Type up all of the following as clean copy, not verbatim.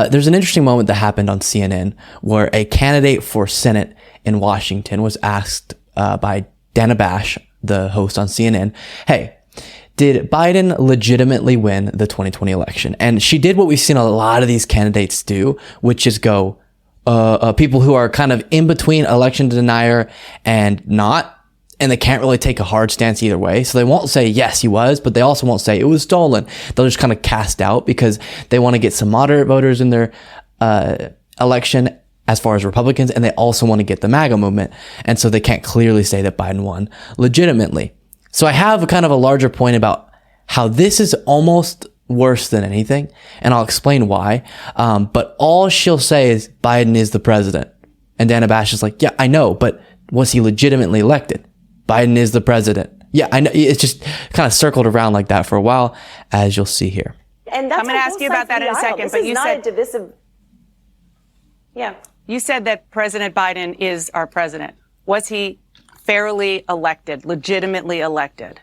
there's an interesting moment that happened on CNN where a candidate for Senate in Washington was asked by Dana Bash, the host on CNN, hey, did Biden legitimately win the 2020 election? And she did what we've seen a lot of these candidates do, which is go, people who are kind of in between election denier and not, and they can't really take a hard stance either way. So they won't say, yes, he was, but they also won't say it was stolen. They'll just kind of cast out because they want to get some moderate voters in their election as far as Republicans, and they also want to get the MAGA movement. And so they can't clearly say that Biden won legitimately. So I have kind of a larger point about how this is almost worse than anything, and I'll explain why. But all she'll say is Biden is the president. And Dana Bash is like, yeah, I know, but was he legitimately elected? Biden is the president. Yeah, I know. It's just kind of circled around like that for a while, as you'll see here. And that's I'm going to ask you about that in a second, but you said a divisive. Yeah. You said that President Biden is our president. Was he fairly elected, legitimately elected?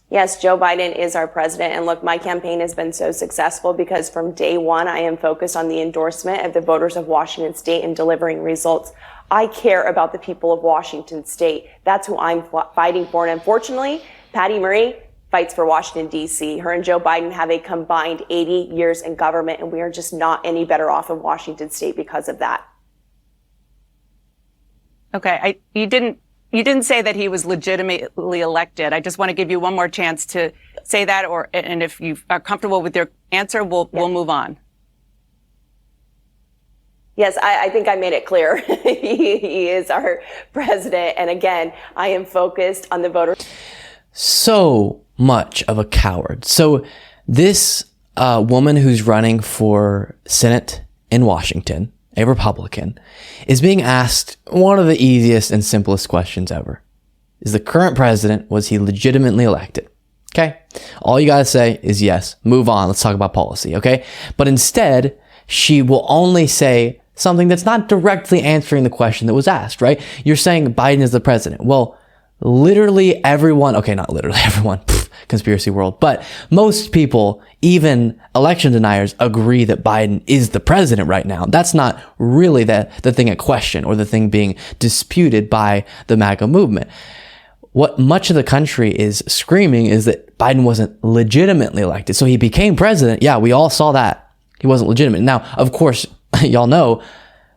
Yes, Joe Biden is our president. And look, my campaign has been so successful because from day one, I am focused on the endorsement of the voters of Washington State and delivering results. I care about the people of Washington State. That's who I'm fighting for. And unfortunately, Patty Murray fights for Washington, D.C. Her and Joe Biden have a combined 80 years in government, and we are just not any better off in Washington State because of that. Okay, you didn't say that he was legitimately elected. I just want to give you one more chance to say that, and if you are comfortable with your answer, we'll move on. Yes, I think I made it clear. He is our president, and again, I am focused on the voters. So much of a coward. So this woman who's running for Senate in Washington, a Republican, is being asked one of the easiest and simplest questions ever. Is the current president, was he legitimately elected? Okay. All you gotta say is yes. Move on. Let's talk about policy. Okay. But instead, she will only say something that's not directly answering the question that was asked, right? You're saying Biden is the president. Well, literally everyone, okay, not literally everyone, conspiracy world, but most people, even election deniers, agree that Biden is the president right now. That's not really the thing at question or the thing being disputed by the MAGA movement. What much of the country is screaming is that Biden wasn't legitimately elected. So he became president. Yeah, we all saw that. He wasn't legitimate. Now, of course, y'all know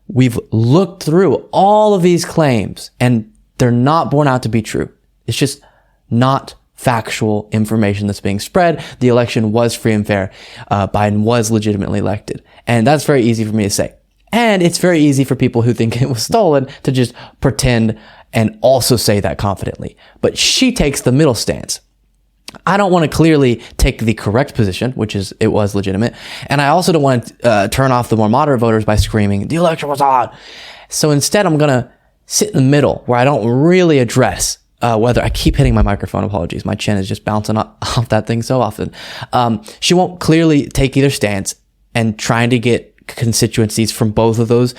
we've looked through all of these claims and they're not borne out to be true. It's just not factual information that's being spread. The election was free and fair. Biden was legitimately elected. And that's very easy for me to say. And it's very easy for people who think it was stolen to just pretend and also say that confidently. But she takes the middle stance. I don't want to clearly take the correct position, which is it was legitimate. And I also don't want to turn off the more moderate voters by screaming, the election was on. So instead, I'm going to sit in the middle where I don't really address whether I keep hitting my microphone. Apologies. My chin is just bouncing off that thing so often. She won't clearly take either stance and trying to get constituencies from both of those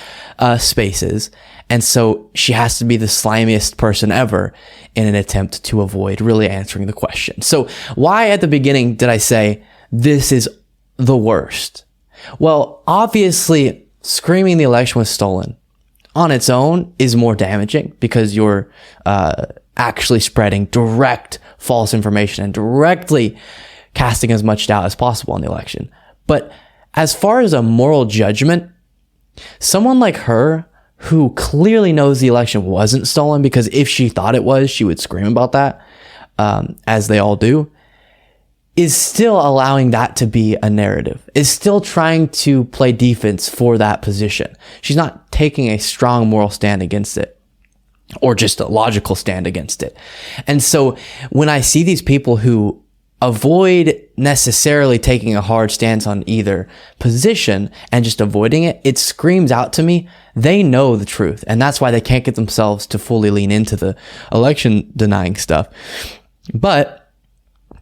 spaces. And so she has to be the slimiest person ever in an attempt to avoid really answering the question. So why at the beginning did I say this is the worst? Well, obviously screaming the election was stolen on its own is more damaging because you're actually spreading direct false information and directly casting as much doubt as possible on the election. But as far as a moral judgment, someone like her who clearly knows the election wasn't stolen, because if she thought it was, she would scream about that, as they all do, is still allowing that to be a narrative, is still trying to play defense for that position. She's not taking a strong moral stand against it or just a logical stand against it. And so when I see these people who avoid necessarily taking a hard stance on either position and just avoiding it, it screams out to me they know the truth. And that's why they can't get themselves to fully lean into the election denying stuff. But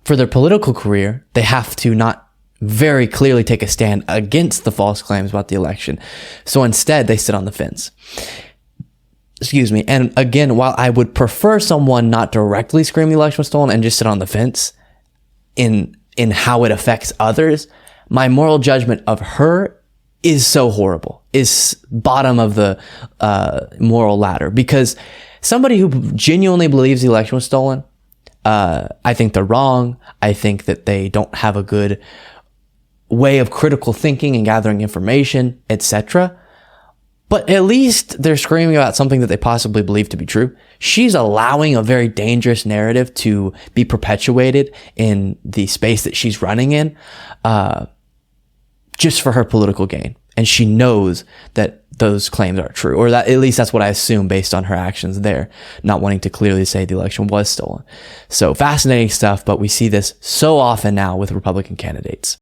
for their political career, they have to not very clearly take a stand against the false claims about the election. So instead, they sit on the fence. Excuse me. And again, while I would prefer someone not directly scream the election was stolen and just sit on the fence in how it affects others, my moral judgment of her is so horrible, is bottom of the moral ladder, because somebody who genuinely believes the election was stolen, I think they're wrong. I think that they don't have a good way of critical thinking and gathering information, etc. But at least they're screaming about something that they possibly believe to be true. She's allowing a very dangerous narrative to be perpetuated in the space that she's running in, just for her political gain. And she knows that those claims aren't true, or that at least that's what I assume based on her actions there, not wanting to clearly say the election was stolen. So fascinating stuff, but we see this so often now with Republican candidates.